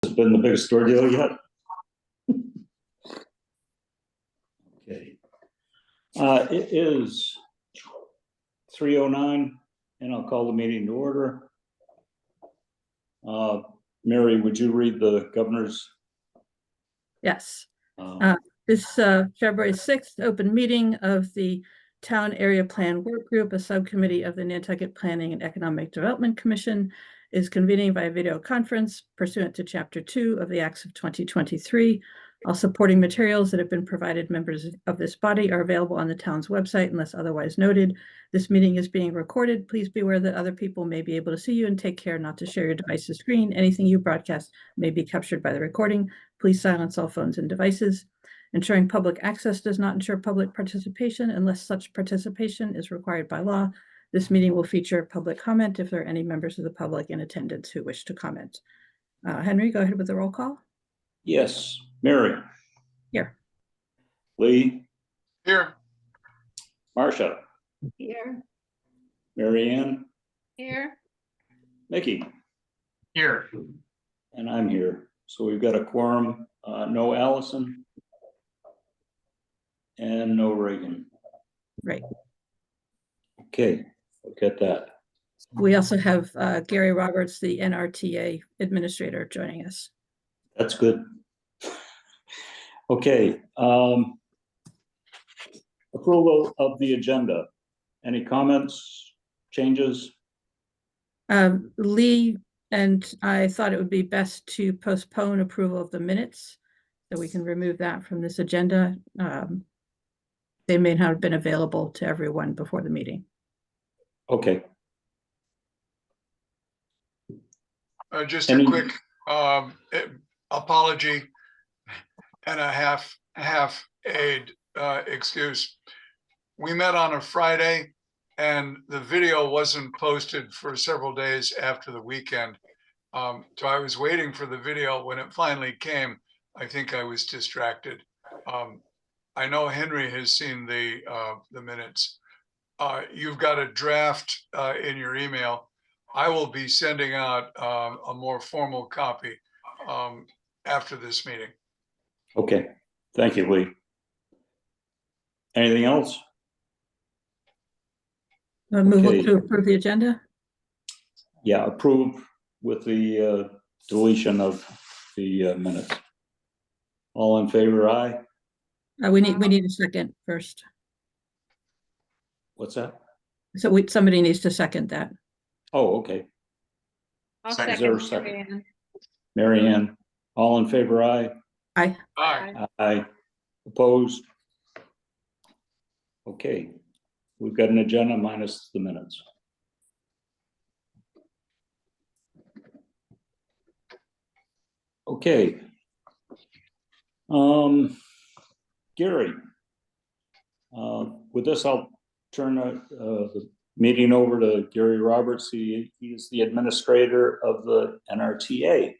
has been the biggest ordeal yet. Okay. It is 3:09 and I'll call the meeting to order. Mary, would you read the governor's? Yes. This February 6th open meeting of the Town Area Plan Work Group, a subcommittee of the Nantucket Planning and Economic Development Commission, is convening by video conference pursuant to Chapter 2 of the Acts of 2023. All supporting materials that have been provided members of this body are available on the town's website unless otherwise noted. This meeting is being recorded. Please be aware that other people may be able to see you and take care not to share your device's screen. Anything you broadcast may be captured by the recording. Please silence all phones and devices. Ensuring public access does not ensure public participation unless such participation is required by law. This meeting will feature public comment if there are any members of the public in attendance who wish to comment. Henry, go ahead with the roll call. Yes. Mary. Here. Lee. Here. Marcia. Here. Mary Ann. Here. Nikki. Here. And I'm here. So we've got a quorum. No Allison. And no Reagan. Right. Okay, we'll get that. We also have Gary Roberts, the NRTA administrator, joining us. That's good. Okay. Approval of the agenda. Any comments, changes? Lee and I thought it would be best to postpone approval of the minutes so we can remove that from this agenda. They may not have been available to everyone before the meeting. Okay. Just a quick apology and a half aid excuse. We met on a Friday and the video wasn't posted for several days after the weekend. So I was waiting for the video. When it finally came, I think I was distracted. I know Henry has seen the minutes. You've got a draft in your email. I will be sending out a more formal copy after this meeting. Okay, thank you, Lee. Anything else? Move Okay. to approve the agenda. Yeah, approve with the deletion of the minutes. All in favor, aye? We need a second first. What's that? So somebody needs to second that. Oh, okay. I'll Second. Is there a second. second? Mary Ann. Mary Ann, all in favor, aye? Aye. Aye. Aye. Opposed? Okay, we've got an agenda minus the minutes. Okay. Gary, with this, I'll turn the meeting over to Gary Roberts. He is the administrator of the NRTA.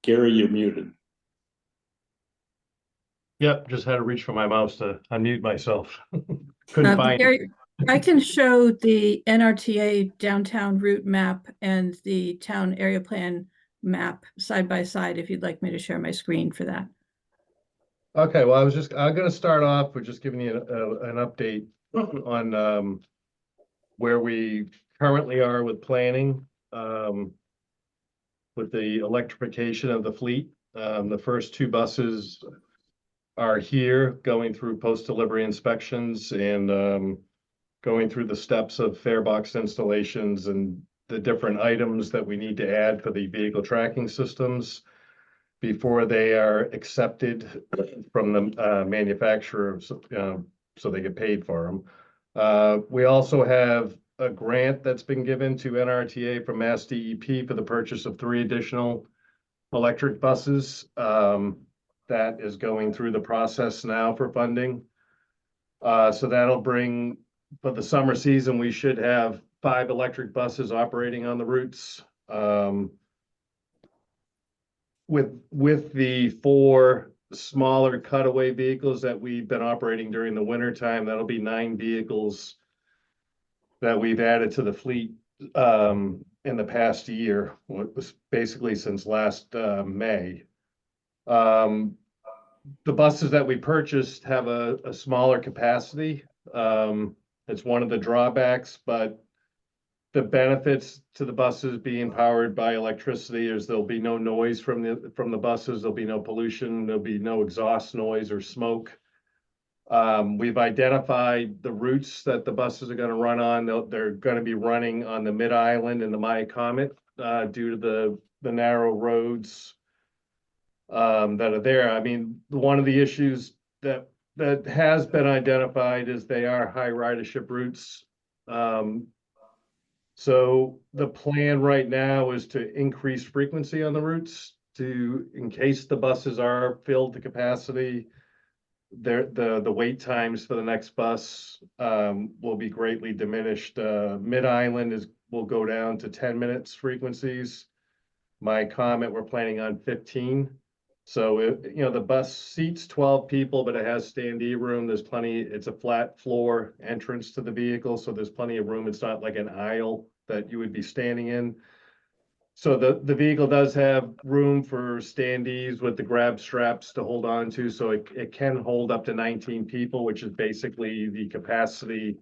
Gary, you're muted. Yep, just had to reach for my mouse to unmute myself. Couldn't find it. Gary, I can show the NRTA downtown route map and the town area plan map side by side if you'd like me to share my screen for that. Okay, well, I'm going to start off with just giving you an update on where we currently are with planning with the electrification of the fleet. The first two buses are here going through post-delivery inspections and going through the steps of fare box installations and the different items that we need to add for the vehicle tracking systems before they are accepted from the manufacturer, so they get paid for them. We also have a grant that's been given to NRTA from Mass DEP for the purchase of 3 additional electric buses. That is going through the process now for funding. So that'll bring, for the summer season, we should have 5 electric buses operating on the routes. With the 4 smaller cutaway vehicles that we've been operating during the winter time, that'll be 9 vehicles that we've added to the fleet in the past year, what was basically since last May. The buses that we purchased have a smaller capacity. It's one of the drawbacks, but the benefits to the buses being powered by electricity is there'll be no noise from the buses, there'll be no pollution, there'll be no exhaust noise or smoke. We've identified the routes that the buses are going to run on. They're going to be running on the Mid-Island and the Maya Comet due to the narrow roads that are there. I mean, one of the issues that has been identified is they are high ridership routes. So the plan right now is to increase frequency on the routes in case the buses are filled to capacity. The wait times for the next bus will be greatly diminished. Mid-Island will go down to 10 minutes frequencies. My Comet, we're planning on 15. So the bus seats 12 people, but it has standee room. There's plenty. It's a flat floor entrance to the vehicle, so there's plenty of room. It's not like an aisle that you would be standing in. So the vehicle does have room for standees with the grab straps to hold on to, so it can hold up to 19 people, which is basically the capacity,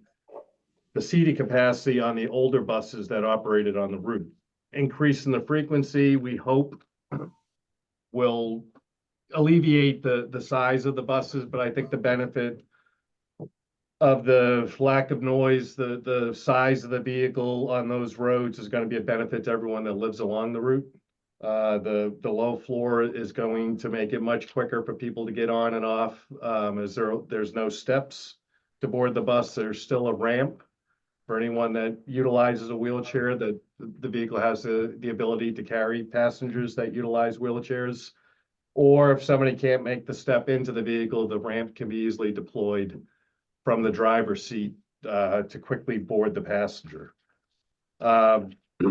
the seating capacity on the older buses that operated on the route. Increasing the frequency, we hope, will alleviate the size of the buses, but I think the benefit of the lack of noise, the size of the vehicle on those roads is going to be a benefit to everyone that lives along the route. The low floor is going to make it much quicker for people to get on and off, as there's no steps to board the bus. There's still a ramp for anyone that utilizes a wheelchair. That the vehicle has the ability to carry passengers that utilize wheelchairs. Or if somebody can't make the step into the vehicle, the ramp can be easily deployed from the driver's seat to quickly board the passenger. The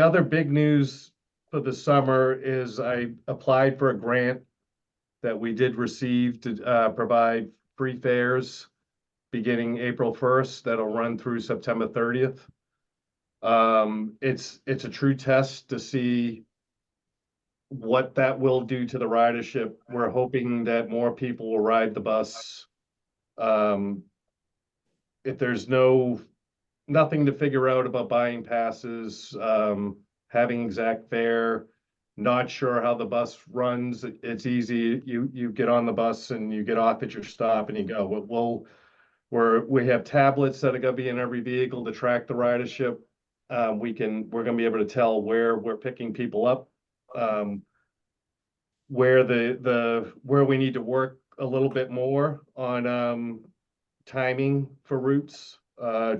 other big news for the summer is I applied for a grant that we did receive to provide free fares beginning April 1st. That'll run through September 30th. It's a true test to see what that will do to the ridership. We're hoping that more people will ride the bus. If there's nothing to figure out about buying passes, having exact fare, not sure how the bus runs, it's easy. You get on the bus and you get off at your stop and you go. We have tablets that are going to be in every vehicle to track the ridership. We're going to be able to tell where we're picking people up, where we need to work a little bit more on timing for routes,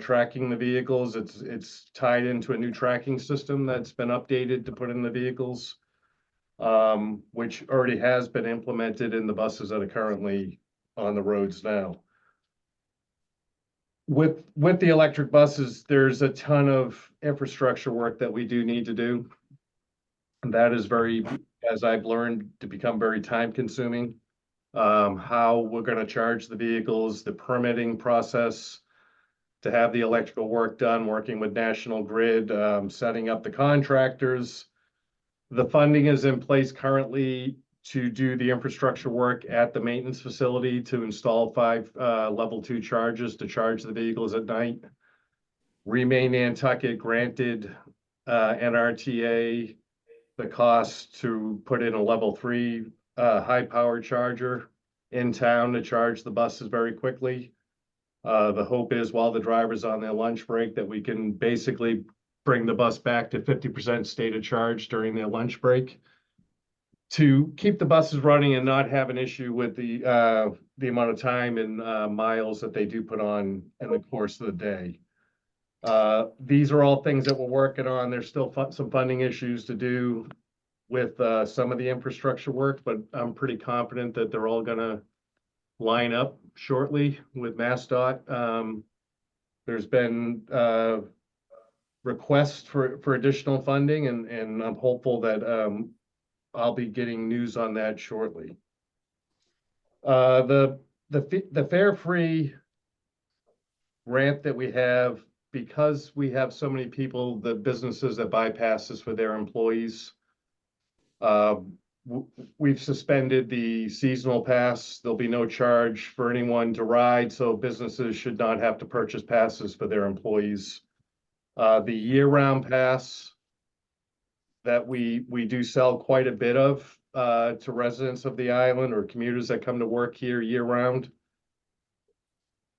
tracking the vehicles. It's tied into a new tracking system that's been updated to put in the vehicles, which already has been implemented in the buses that are currently on the roads now. With the electric buses, there's a ton of infrastructure work that we do need to do. And that is as I've learned, to become very time consuming. How we're going to charge the vehicles, the permitting process to have the electrical work done, working with National Grid, setting up the contractors. The funding is in place currently to do the infrastructure work at the maintenance facility to install 5 level 2 chargers to charge the vehicles at night. Remain Nantucket granted NRTA the cost to put in a level 3 high power charger in town to charge the buses very quickly. The hope is while the driver's on their lunch break that we can basically bring the bus back to 50% state of charge during their lunch break to keep the buses running and not have an issue with the amount of time and miles that they do put on in the course of the day. These are all things that we're working on. There's still some funding issues to do with some of the infrastructure work, but I'm pretty confident that they're all going to line up shortly with MassDOT. There's been requests for additional funding, and I'm hopeful that I'll be getting news on that shortly. The fare-free ramp that we have because we have so many people, the businesses that bypass this for their employees, we've suspended the seasonal pass. There'll be no charge for anyone to ride, so businesses should not have to purchase passes for their employees. The year-round pass that we do sell quite a bit of to residents of the island or commuters that come to work here year-round.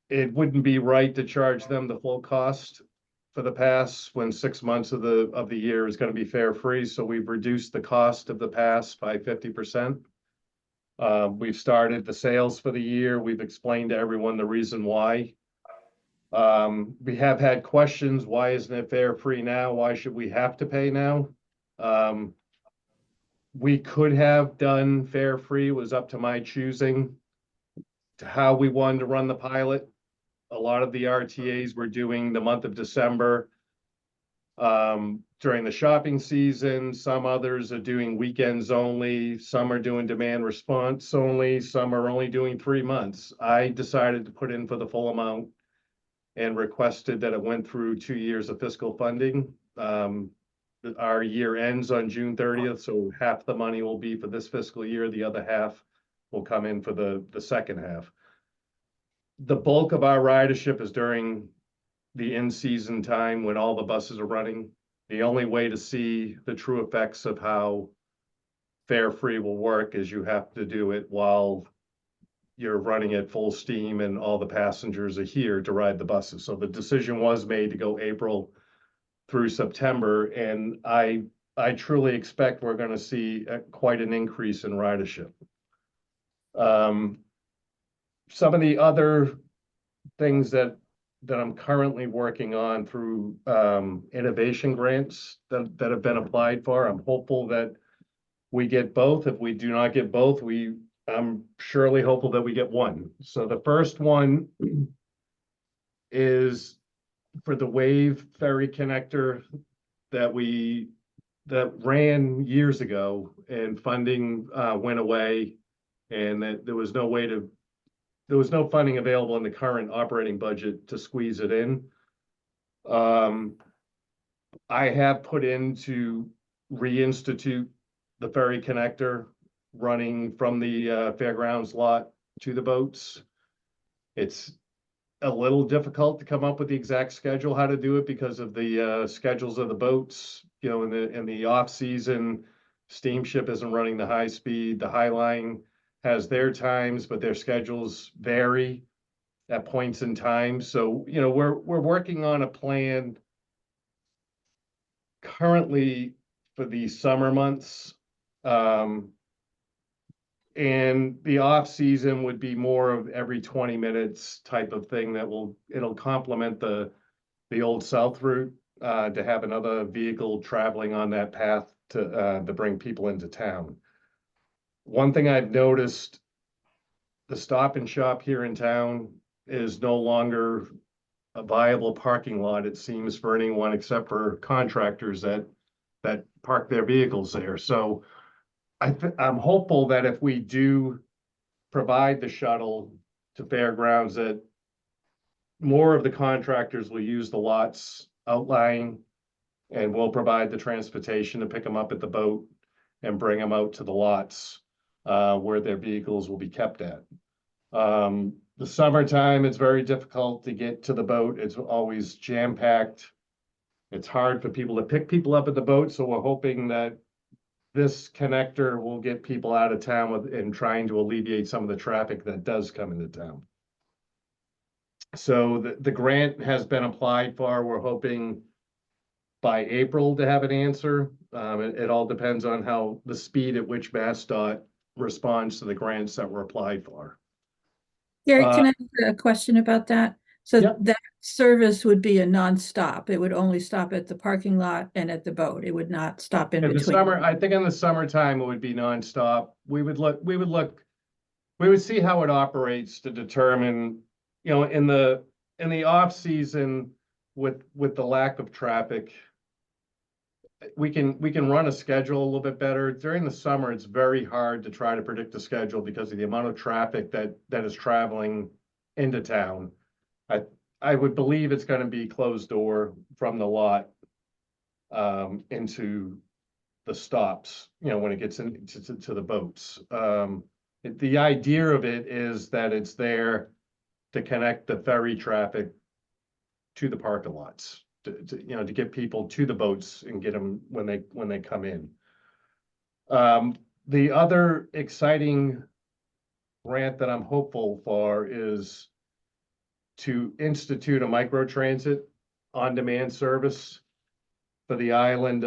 It wouldn't be right to charge them the full cost for the pass when 6 months of the year is going to be fare free. So we've reduced the cost of the pass by 50%. We've started the sales for the year. We've explained to everyone the reason why. We have had questions. Why isn't it fare free now? Why should we have to pay now? We could have done fare free. It was up to my choosing to how we wanted to run the pilot. A lot of the RTAs were doing the month of December during the shopping season. Some others are doing weekends only. Some are doing demand response only. Some are only doing 3 months. I decided to put in for the full amount and requested that it went through 2 years of fiscal funding. Our year ends on June 30th, so half the money will be for this fiscal year. The other half will come in for the second half. The bulk of our ridership is during the in-season time when all the buses are running. The only way to see the true effects of how fare free will work is you have to do it while you're running at full steam and all the passengers are here to ride the buses. So the decision was made to go April through September, and I truly expect we're going to see quite an increase in ridership. Some of the other things that I'm currently working on through innovation grants that have been applied for, I'm hopeful that we get both. If we do not get both, I'm surely hopeful that we get one. So the first one is for the Wave Ferry Connector that ran years ago, and funding went away, and that there was no funding available in the current operating budget to squeeze it in. I have put in to reinstitute the ferry connector running from the fairgrounds lot to the boats. It's a little difficult to come up with the exact schedule how to do it because of the schedules of the boats. You know, in the off season, steamship isn't running the high speed. The High Line has their times, but their schedules vary at points in time. So, you know, we're working on a plan currently for the summer months. And the off season would be more of every 20 minutes type of thing that it'll complement the old South route to have another vehicle traveling on that path to bring people into town. One thing I've noticed, the Stop and Shop here in town is no longer a viable parking lot, it seems, for anyone except for contractors that park their vehicles there. So I'm hopeful that if we do provide the shuttle to fairgrounds, that more of the contractors will use the lots outlying, and we'll provide the transportation to pick them up at the boat and bring them out to the lots where their vehicles will be kept at. The summertime, it's very difficult to get to the boat. It's always jam-packed. It's hard for people to pick people up at the boat, so we're hoping that this connector will get people out of town and trying to alleviate some of the traffic that does come into town. So the grant has been applied for. We're hoping by April to have an answer. It all depends on how the speed at which MassDOT responds to the grants that were applied for. Gary, can I ask a question about that? So Yep. that service would be a nonstop. It would only stop at the parking lot and at the boat. It would not stop in In the between. summer, I think in the summertime, it would be nonstop. We would see how it operates to determine, you know, in the off season with the lack of traffic, we can run a schedule a little bit better. During the summer, it's very hard to try to predict the schedule because of the amount of traffic that is traveling into town. I would believe it's gonna be closed door from the lot into the stops, you know, when it gets to the boats. The idea of it is that it's there to connect the ferry traffic to the parking lots, you know, to get people to the boats and get them when they come in. The other exciting grant that I'm hopeful for is to institute a microtransit on-demand service for the island.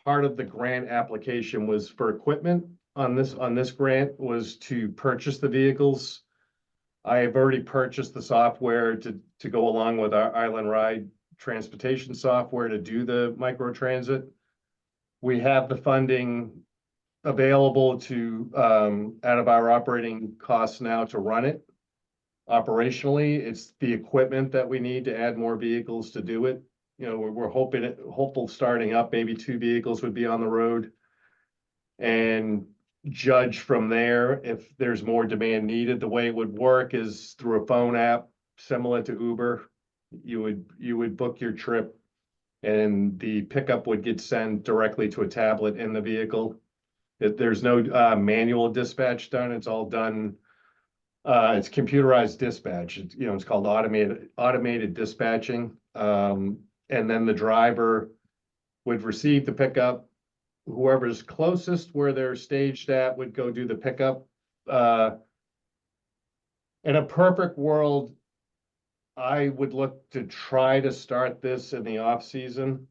Part of the grant application was for equipment on this grant was to purchase the vehicles. I have already purchased the software to go along with our Island Ride transportation software to do the microtransit. We have the funding available to out of our operating costs now to run it. Operationally, it's the equipment that we need to add more vehicles to do it. You know, we're hopeful starting up, maybe 2 vehicles would be on the road. And judge from there if there's more demand needed. The way it would work is through a phone app similar to Uber. You would book your trip and the pickup would get sent directly to a tablet in the vehicle. There's no manual dispatch done. It's all done. It's computerized dispatch. It's called automated dispatching. And then the driver would receive the pickup. Whoever's closest where they're staged at would go do the pickup. In a perfect world, I would look to try to start this in the off season.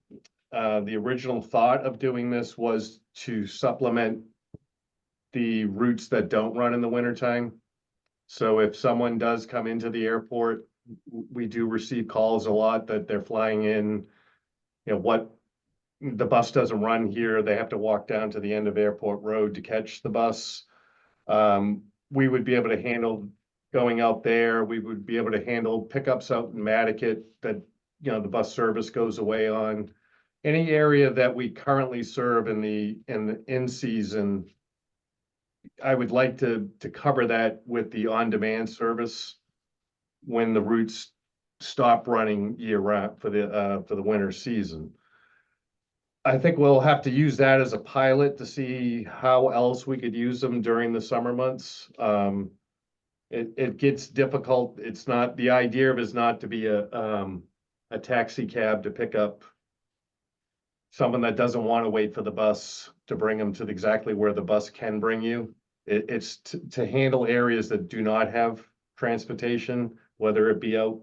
The original thought of doing this was to supplement the routes that don't run in the wintertime. So if someone does come into the airport, we do receive calls a lot that they're flying in, what the bus doesn't run here. They have to walk down to the end of Airport Road to catch the bus. We would be able to handle going out there. We would be able to handle pickups out in Matticat that, the bus service goes away on. Any area that we currently serve in the in-season, I would like to cover that with the on-demand service when the routes stop running year-round for the winter season. I think we'll have to use that as a pilot to see how else we could use them during the summer months. It gets difficult. It's not, the idea of it is not to be a taxi cab to pick up someone that doesn't want to wait for the bus to bring them to exactly where the bus can bring you. It's to handle areas that do not have transportation, whether it be out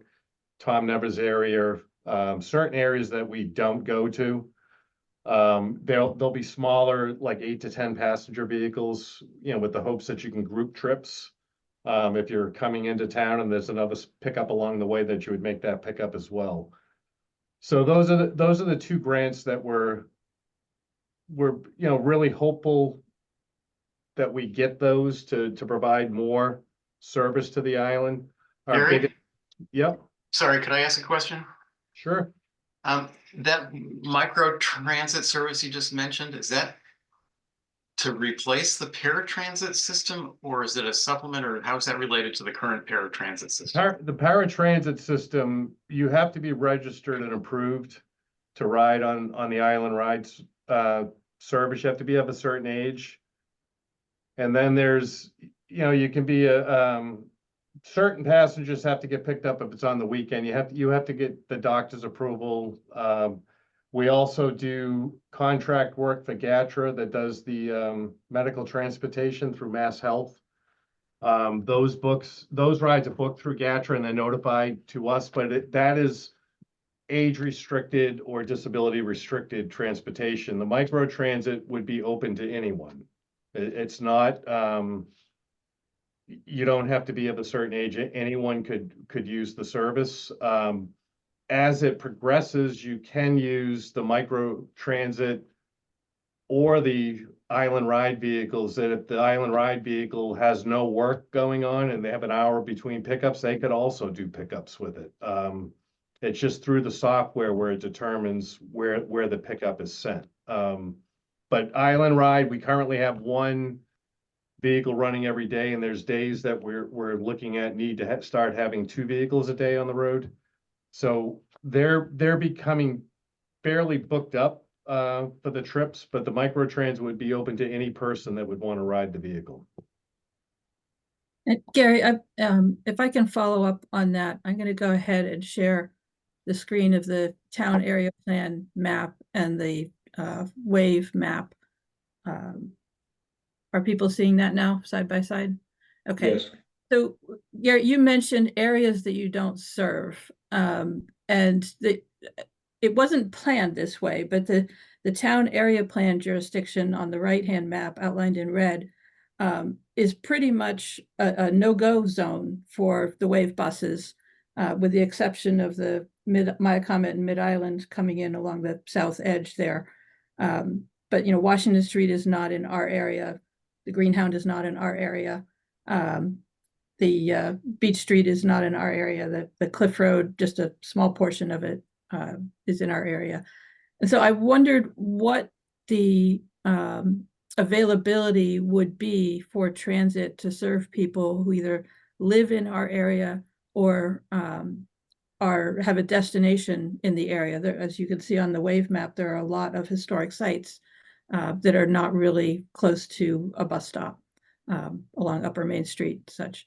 Tom Nevers area, certain areas that we don't go to. They'll be smaller, like 8 to 10 passenger vehicles, with the hopes that you can group trips. If you're coming into town and there's another pickup along the way, that you would make that pickup as well. So those are the 2 grants that we're really hopeful that we get those to provide more service to the island. Gary? Yep. Sorry, could I ask a question? Sure. That micro transit service you just mentioned, is that to replace the paratransit system, or is it a supplement, or how is that related to the current paratransit system? The paratransit system, you have to be registered and approved to ride on the Island Rides service. You have to be of a certain age. And then there's, you can be certain passengers have to get picked up if it's on the weekend. You have to get the doctor's approval. We also do contract work for GATRA that does the medical transportation through Mass Health. Those rides are booked through GATRA and they're notified to us, but that is age restricted or disability restricted transportation. The micro transit would be open to anyone. It's not, you don't have to be of a certain age. Anyone could use the service. As it progresses, you can use the micro transit or the Island Ride vehicles. That if the Island Ride vehicle has no work going on and they have an hour between pickups, they could also do pickups with it. It's just through the software where it determines where the pickup is sent. But Island Ride, we currently have 1 vehicle running every day, and there's days that we're looking at need to start having 2 vehicles a day on the road. So they're becoming fairly booked up for the trips, but the microtrans would be open to any person that would want to ride the vehicle. And Gary, if I can follow up on that, I'm going to go ahead and share the screen of the town area plan map and the wave map. Are people seeing that now side by side? Okay. Yes, So Gary, you mentioned areas that you don't serve, and it wasn't planned this way, but the town area plan jurisdiction on the right-hand map outlined in red is pretty much a no-go zone for the wave buses, with the exception of the Myacomet and Mid-Island coming in along the south edge there. But Washington Street is not in our area. The Greenhound is not in our area. The Beach Street is not in our area. The Cliff Road, just a small portion of it, is in our area. And so I wondered what the availability would be for transit to serve people who either live in our area or have a destination in the area. There, as you can see on the wave map, there are a lot of historic sites that are not really close to a bus stop along Upper Main Street and such.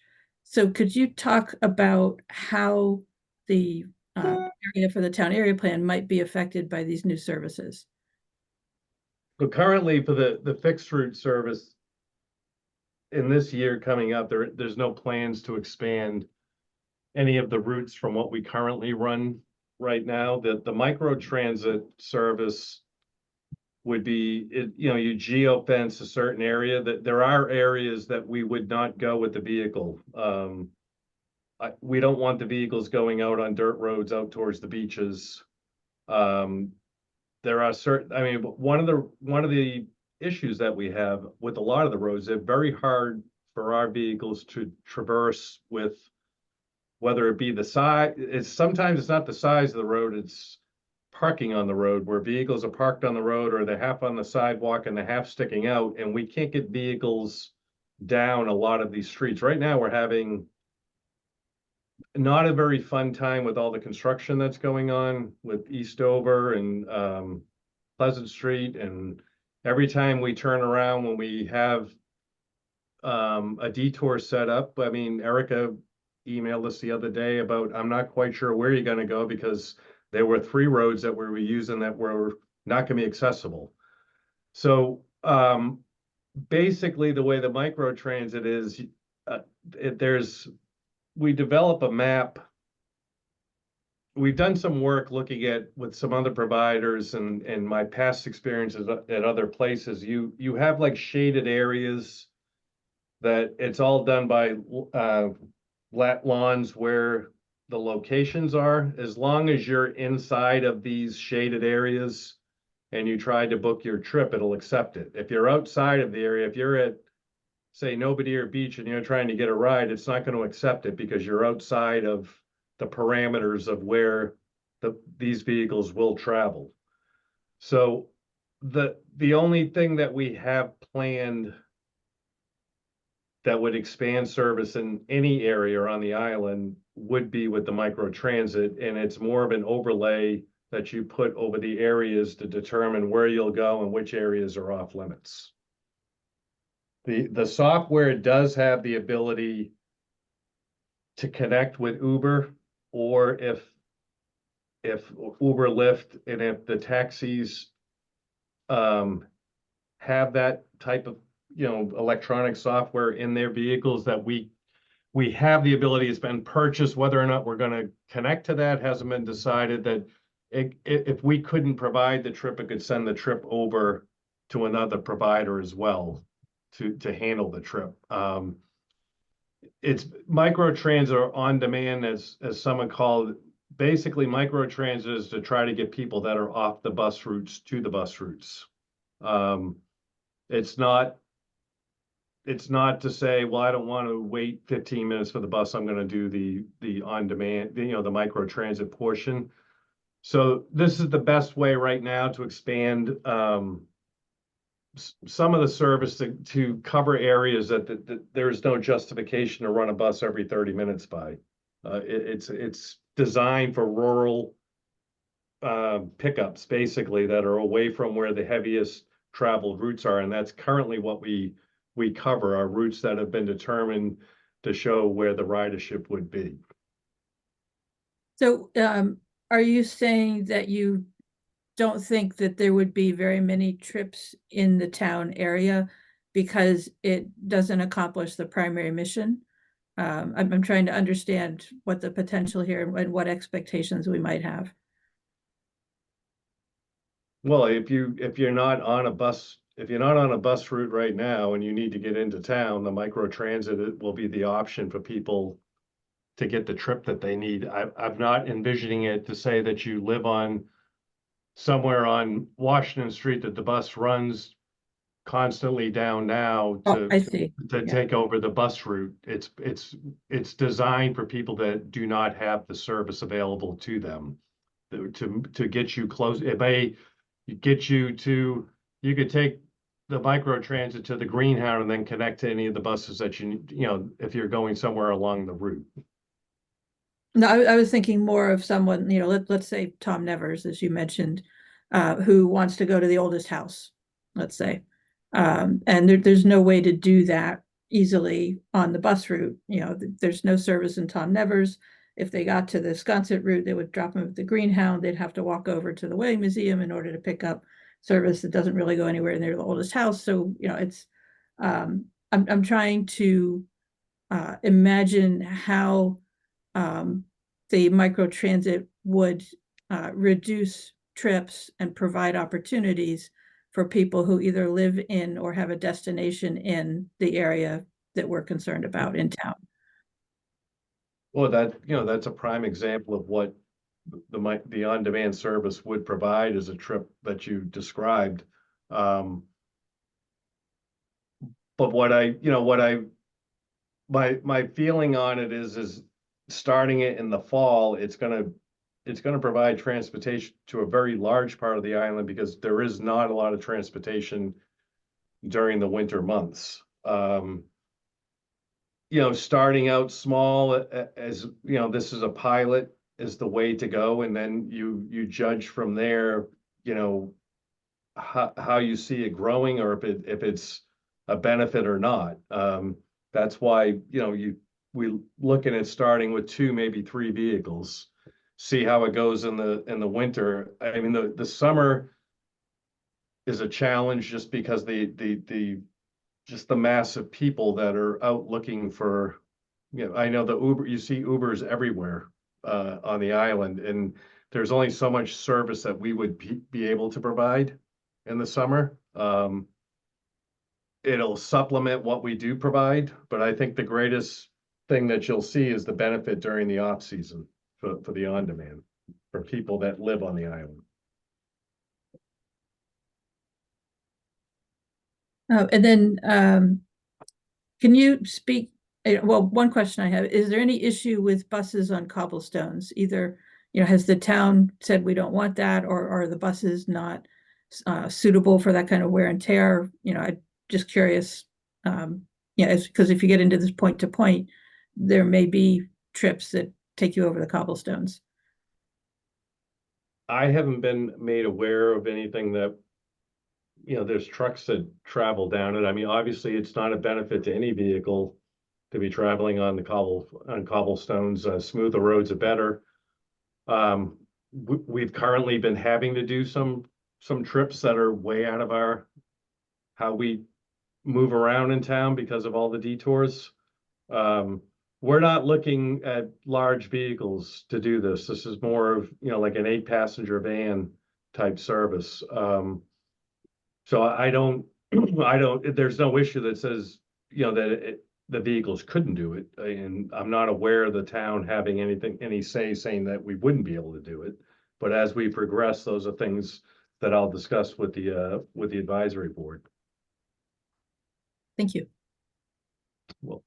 So could you talk about how the area for the town area plan might be affected by these new services? But currently for the fixed route service in this year coming up, there's no plans to expand any of the routes from what we currently run right now. The micro transit service would be, you geofence a certain area. That there are areas that we would not go with the vehicle. We don't want the vehicles going out on dirt roads out towards the beaches. There are certain, one of the issues that we have with a lot of the roads, they're very hard for our vehicles to traverse with, whether it be the size, sometimes it's not the size of the road, it's parking on the road, where vehicles are parked on the road or they're half on the sidewalk and they're half sticking out, and we can't get vehicles down a lot of these streets. Right now, we're having not a very fun time with all the construction that's going on with Eastover and Pleasant Street. And every time we turn around, when we have a detour set up, Erica emailed us the other day about, I'm not quite sure where you're going to go, because there were 3 roads that we were using that were not going to be accessible. So basically the way the micro transit is, we develop a map. We've done some work looking at with some other providers and my past experiences at other places. You have like shaded areas that it's all done by lat lawns where the locations are. As long as you're inside of these shaded areas and you try to book your trip, it'll accept it. If you're outside of the area, if you're at, say, Nobodere Beach and you're trying to get a ride, it's not going to accept it because you're outside of the parameters of where these vehicles will travel. So the only thing that we have planned that would expand service in any area on the island would be with the micro transit, and it's more of an overlay that you put over the areas to determine where you'll go and which areas are off limits. The software does have the ability to connect with Uber, or if Uber, Lyft, and if the taxis have that type of electronic software in their vehicles, that we have the ability. It's been purchased. Whether or not we're going to connect to that hasn't been decided. That if we couldn't provide the trip, it could send the trip over to another provider as well to handle the trip. It's microtransit or on demand, as someone called it. Basically, microtransit is to try to get people that are off the bus routes to the bus routes. It's not to say, well, I don't want to wait 15 minutes for the bus. I'm going to do the on demand, the micro transit portion. So this is the best way right now to expand some of the service to cover areas that there's no justification to run a bus every 30 minutes by. It's designed for rural pickups, basically, that are away from where the heaviest traveled routes are, and that's currently what we cover, our routes that have been determined to show where the ridership would be. So, are you saying that you don't think that there would be very many trips in the town area because it doesn't accomplish the primary mission? I'm trying to understand what the potential here and what expectations we might have. Well, if you're not on a bus route right now and you need to get into town, the micro transit will be the option for people to get the trip that they need. I'm not envisioning it to say that you live on somewhere on Washington Street that the bus runs constantly down now Oh, I see. to Yeah. take over the bus route. It's designed for people that do not have the service available to them to get you close. It may get you to, you could take the micro transit to the Greenhound and then connect to any of the buses that you know, if you're going somewhere along the route. No, I was thinking more of someone, let's say Tom Nevers, as you mentioned, who wants to go to the oldest house, let's say. And there's no way to do that easily on the bus route. There's no service in Tom Nevers. If they got to the Sconset route, they would drop them at the Greenhound. They'd have to walk over to the Wedding Museum in order to pick up service that doesn't really go anywhere near the oldest house. So, it's, I'm trying to imagine how the microtransit would reduce trips and provide opportunities for people who either live in or have a destination in the area that we're concerned about in town. Well, that's a prime example of what the on-demand service would provide as a trip that you described. But my feeling on it is starting it in the fall, it's gonna provide transportation to a very large part of the island because there is not a lot of transportation during the winter months. Starting out small as, this is a pilot is the way to go. And then you judge from there, how you see it growing or if it's a benefit or not. That's why, we looking at starting with 2, maybe 3 vehicles, see how it goes in the winter. I mean, the summer is a challenge just because just the mass of people that are out looking for, I know you see Ubers everywhere on the island, and there's only so much service that we would be able to provide in the summer. It'll supplement what we do provide, but I think the greatest thing that you'll see is the benefit during the off season for the on-demand for people that live on the island. And then can you speak, well, one question I have, is there any issue with buses on cobblestones? Either, has the town said we don't want that, or are the buses not suitable for that kind of wear and tear? I'm just curious, because if you get into this point to point, there may be trips that take you over the cobblestones. I haven't been made aware of anything that, there's trucks that travel down it. I mean, obviously it's not a benefit to any vehicle to be traveling on cobblestones. Smoother roads are better. We've currently been having to do some trips that are way out of how we move around in town because of all the detours. We're not looking at large vehicles to do this. This is more of, like an 8-passenger van type service. So there's no issue that says, that the vehicles couldn't do it. And I'm not aware of the town having any say saying that we wouldn't be able to do it. But as we progress, those are things that I'll discuss with the advisory board. Thank you. Well.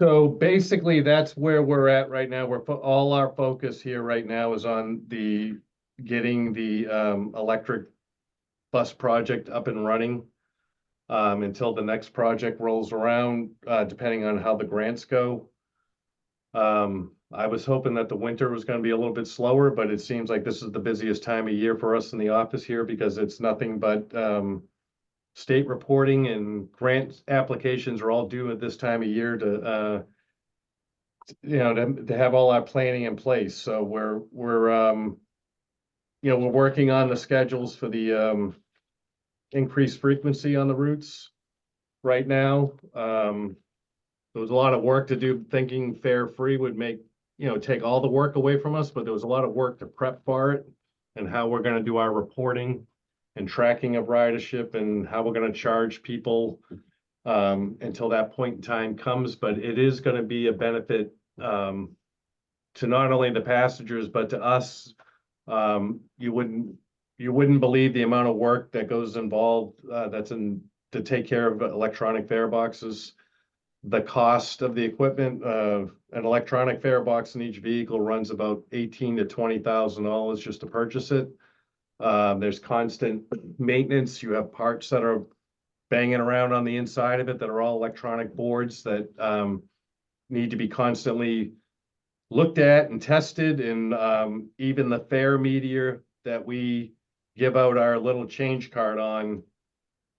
So basically, that's where we're at right now. All our focus here right now is on getting the electric bus project up and running. until the next project rolls around, depending on how the grants go. I was hoping that the winter was gonna be a little bit slower, but it seems like this is the busiest time of year for us in the office here because it's nothing but, state reporting and grant applications are all due at this time of year to, to have all our planning in place. So we're working on the schedules for the, increased frequency on the routes right now. There was a lot of work to do, thinking fare free would make, take all the work away from us, but there was a lot of work to prep for it and how we're gonna do our reporting and tracking of ridership and how we're gonna charge people until that point in time comes. But it is gonna be a benefit to not only the passengers, but to us. You wouldn't believe the amount of work that goes involved to take care of electronic fare boxes. The cost of the equipment of an electronic fare box in each vehicle runs about $18,000 to $20,000 just to purchase it. There's constant maintenance. You have parts that are banging around on the inside of it that are all electronic boards that need to be constantly looked at and tested. And even the fare media that we give out our little change card on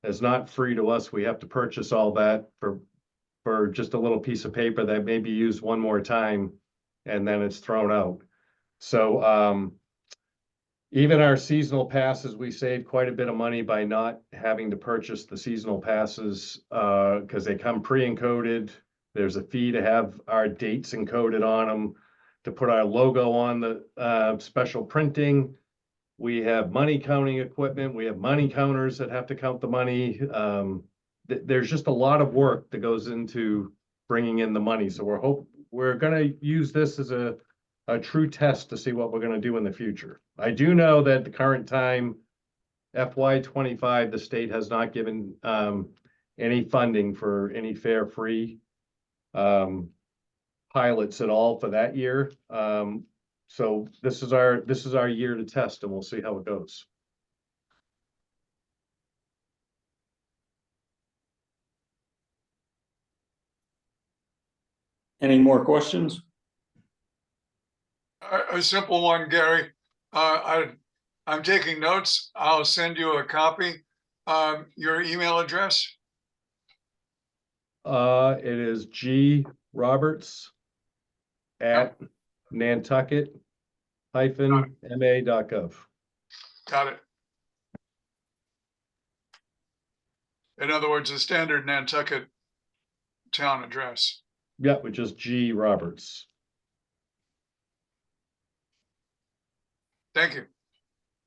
is not free to us. We have to purchase all that for just a little piece of paper that may be used one more time and then it's thrown out. So even our seasonal passes, we saved quite a bit of money by not having to purchase the seasonal passes because they come pre-encoded. There's a fee to have our dates encoded on them, to put our logo on the special printing. We have money counting equipment. We have money counters that have to count the money. There's just a lot of work that goes into bringing in the money. So we're going to use this as a true test to see what we're going to do in the future. I do know that the current time, FY25, the state has not given any funding for any fare free pilots at all for that year. So this is our year to test, and we'll see how it goes. Any more questions? A simple one, Gary. I'm taking notes. I'll send you a copy. Your email address? It is G Roberts at Nantucket-ma.gov. Got it. In other words, a standard Nantucket town address. Yeah, with just G Roberts. Thank you.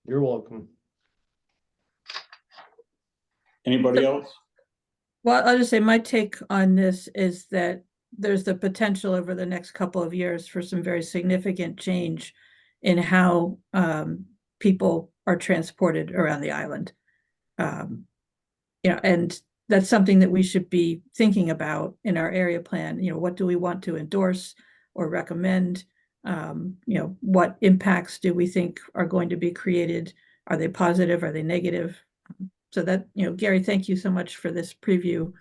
You're welcome. Anybody else? Well, I'll just say my take on this is that there's the potential over the next couple of years for some very significant change in how people are transported around the island. And that's something that we should be thinking about in our area plan. What do we want to endorse or recommend? What impacts do we think are going to be created? Are they positive? Are they negative? So that, Gary, thank you so much for this preview.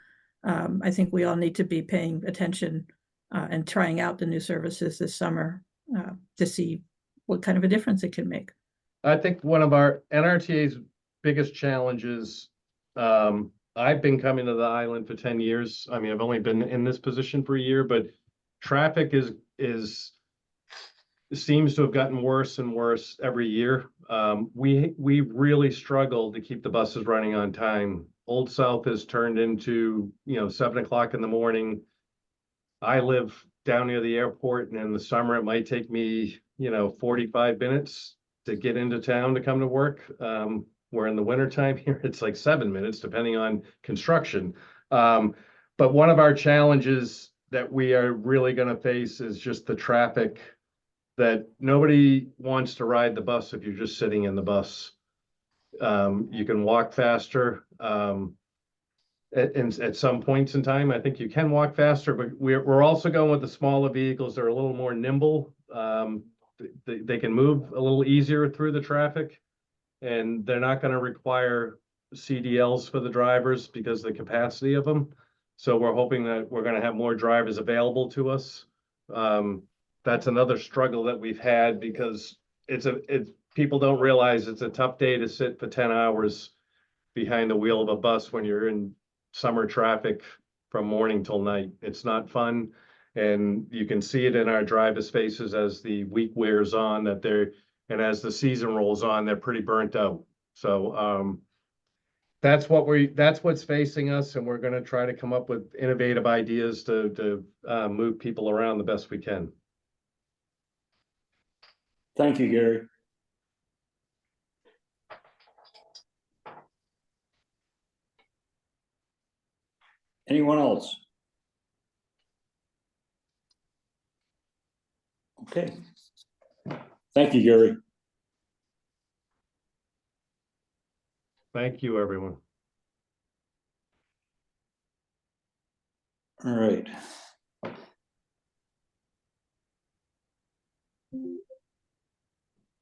I think we all need to be paying attention and trying out the new services this summer to see what kind of a difference it can make. I think one of our NRTA's biggest challenges, I've been coming to the island for 10 years. I mean, I've only been in this position for a year, but traffic seems to have gotten worse and worse every year. We really struggle to keep the buses running on time. Old South has turned into, 7 o'clock in the morning. I live down near the airport, and in the summer it might take me, 45 minutes to get into town to come to work. Where in the wintertime here, it's like 7 minutes, depending on construction. But one of our challenges that we are really going to face is just the traffic, that nobody wants to ride the bus if you're just sitting in the bus. You can walk faster. At some points in time, I think you can walk faster, but we're also going with the smaller vehicles that are a little more nimble. They can move a little easier through the traffic, and they're not going to require CDLs for the drivers because of the capacity of them. So we're hoping that we're gonna have more drivers available to us. That's another struggle that we've had because people don't realize it's a tough day to sit for 10 hours behind the wheel of a bus when you're in summer traffic from morning till night. It's not fun. And you can see it in our driver's faces as the week wears on and as the season rolls on, they're pretty burnt out. So, that's what's facing us, and we're gonna try to come up with innovative ideas to move people around the best we can. Thank you, Gary. Anyone else? Okay. Thank you, Gary. Thank you, everyone. All right.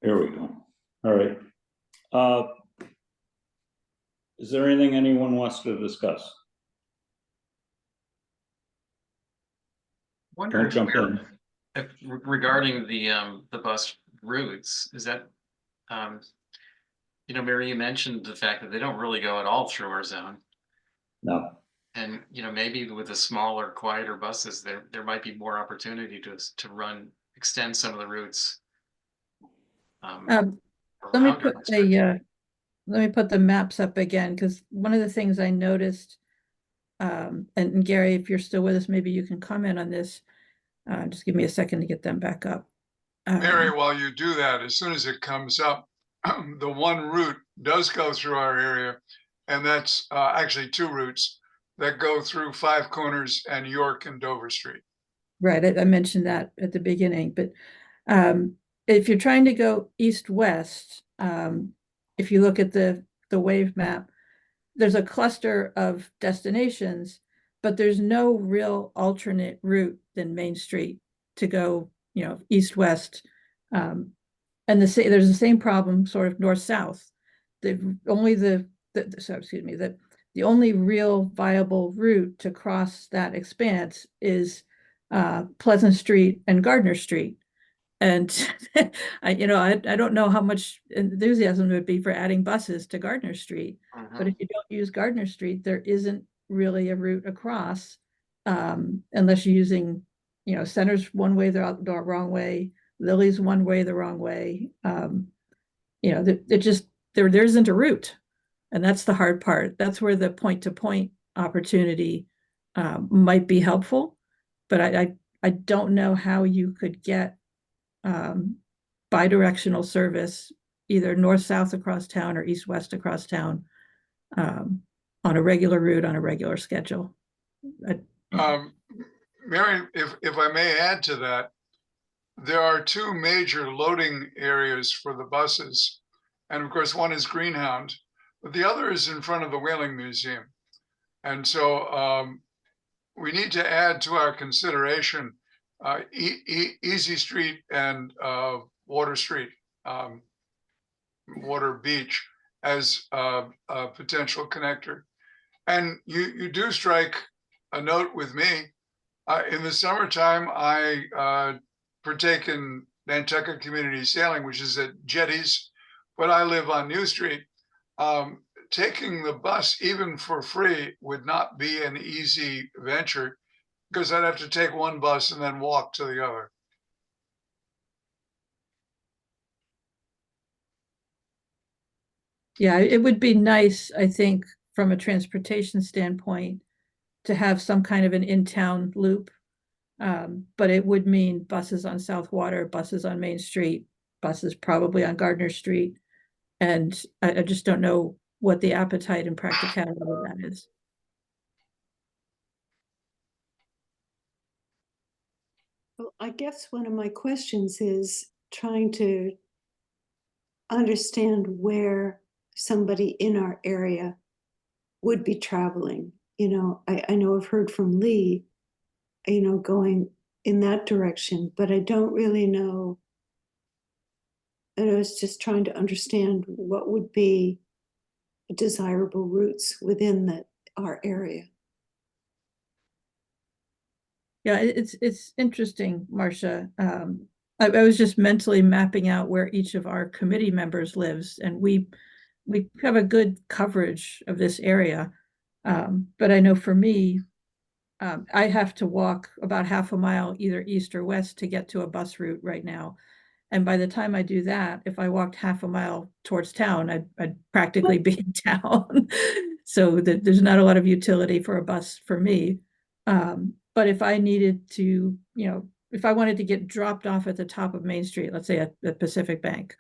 Here we go. All right. Is there anything anyone wants to discuss? Wonder Don't if jump we're- in. if regarding the bus routes, is that, you know, Mary, you mentioned the fact that they don't really go at all through our zone. No. And, you know, maybe with the smaller, quieter buses, there might be more opportunity to extend some of the routes. Let me around put our let me put the maps up again, because one of the things I noticed, and Gary, if you're still with us, maybe you can comment on this. Just give me a second to get them back up. Mary, while you do that, as soon as it comes up, the one route does go through our area, and that's actually two routes that go through Five Corners and York and Dover Street. Right, I mentioned that at the beginning, but if you're trying to go east-west, if you look at the wave map, there's a cluster of destinations, but there's no real alternate route than Main Street to go, you know, east-west. And there's the same problem sort of north-south. The only real viable route to cross that expanse is Pleasant Street and Gardner Street. And I don't know how much enthusiasm would be for adding buses to Gardner Street, but if you don't use Gardner Street, there isn't really a route across, unless you're using, you know, Center's one way, the wrong way, Lily's one way, the wrong way. You know, there isn't a route, and that's the hard part. That's where the point-to-point opportunity might be helpful, but I don't know how you could get bi-directional service either north-south across town or east-west across town on a regular route on a regular schedule. Mary, if I may add to that, there are two major loading areas for the buses. And of course, one is Greenhound, but the other is in front of the Whaling Museum. And so we need to add to our consideration Easy Street and Water Street, Water Beach as a potential connector. And you do strike a note with me. In the summertime, I partake in Nantucket Community Sailing, which is at Jetties, but I live on New Street. Taking the bus, even for free, would not be an easy venture because I'd have to take one bus and then walk to the other. Yeah, it would be nice, I think, from a transportation standpoint, to have some kind of an in-town loop. But it would mean buses on South Water, buses on Main Street, buses probably on Gardner Street. And I just don't know what the appetite and practicality of that is. Well, I guess one of my questions is trying to understand where somebody in our area would be traveling. You know, I know I've heard from Lee, you know, going in that direction, but I don't really know. And I was just trying to understand what would be desirable routes within our area. Yeah, it's interesting, Marcia. I was just mentally mapping out where each of our committee members lives, and we have a good coverage of this area. But I know for me, I have to walk about half a mile either east or west to get to a bus route right now. And by the time I do that, if I walked half a mile towards town, I'd practically be in town. So there's not a lot of utility for a bus for me. But if I needed to, if I wanted to get dropped off at the top of Main Street, let's say at Pacific Bank,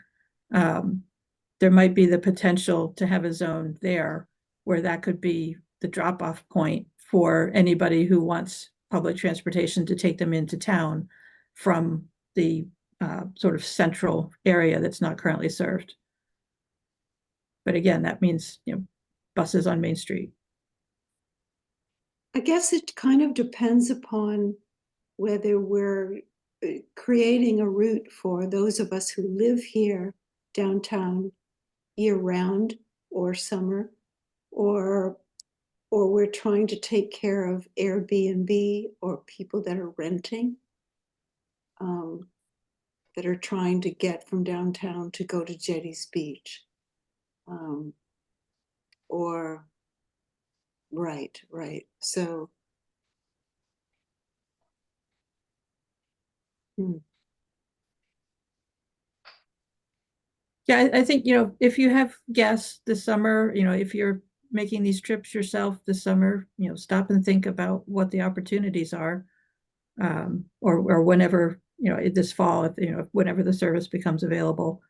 there might be the potential to have a zone there where that could be the drop-off point for anybody who wants public transportation to take them into town from the sort of central area that's not currently served. But again, that means, buses on Main Street. I guess it kind of depends upon whether we're creating a route for those of us who live here downtown year-round or summer, or we're trying to take care of Airbnb or people that are renting, that are trying to get from downtown to go to Jetty's Beach. Right. So, Yeah, I think, if you have guests this summer, if you're making these trips yourself this summer, stop and think about what the opportunities are. Or whenever, this fall, if whenever the service becomes available.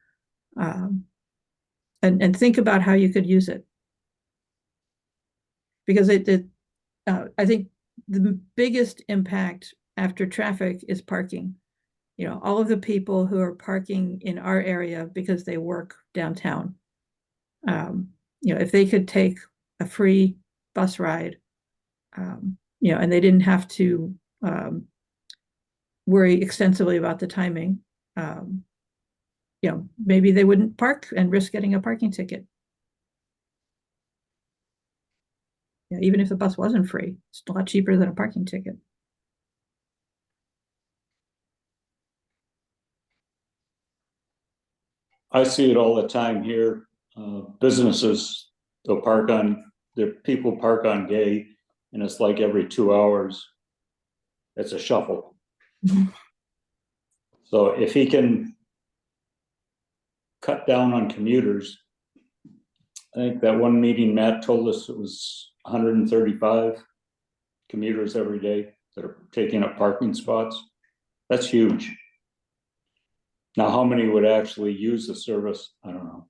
And think about how you could use it. Because I think the biggest impact after traffic is parking. All of the people who are parking in our area because they work downtown. If they could take a free bus ride, and they didn't have to worry extensively about the timing, maybe they wouldn't park and risk getting a parking ticket. Even if the bus wasn't free, it's a lot cheaper than a parking ticket. I see it all the time here. Businesses, people park on Gay, and it's like every 2 hours, it's a shuffle. Mhm. So if he can cut down on commuters, I think that one meeting Matt told us it was 135 commuters every day that are taking up parking spots. That's huge. Now, how many would actually use the service? I don't know.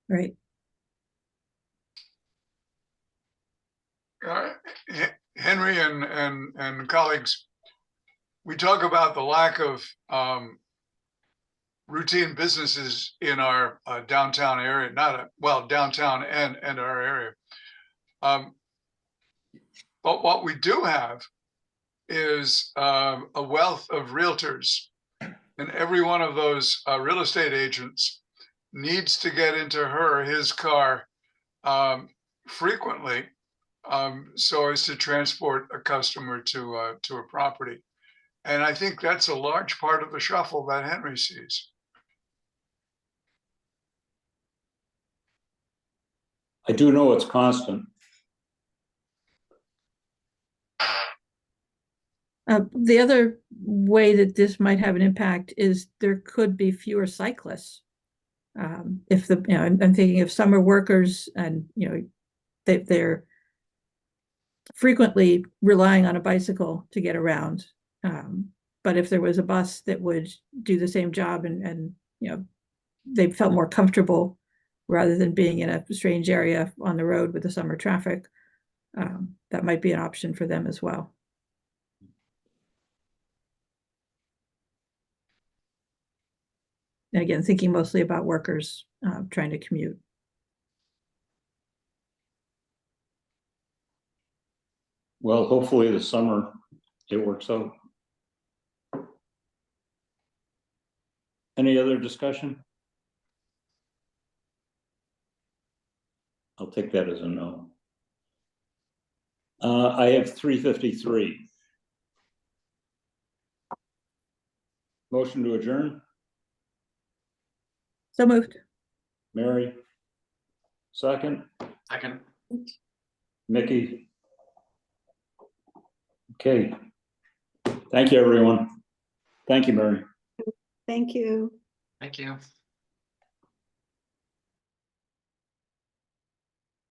Right. Henry and colleagues, we talk about the lack of routine businesses in our downtown area, downtown and our area. But what we do have is a wealth of realtors, and every one of those real estate agents needs to get into his car frequently, so as to transport a customer to a property. And I think that's a large part of the shuffle that Henry sees. I do know it's constant. The other way that this might have an impact is there could be fewer cyclists. If I'm thinking of summer workers and, they're frequently relying on a bicycle to get around. But if there was a bus that would do the same job and they felt more comfortable rather than being in a strange area on the road with the summer traffic, that might be an option for them as well. And again, thinking mostly about workers trying to commute. Well, hopefully this summer it works out. Any other discussion? I'll take that as a no. I have 3:53. Motion to adjourn, So moved. Mary. Second, Second. Mickey. Okay. Thank you, everyone. Thank you, Mary. Thank you. Thank you.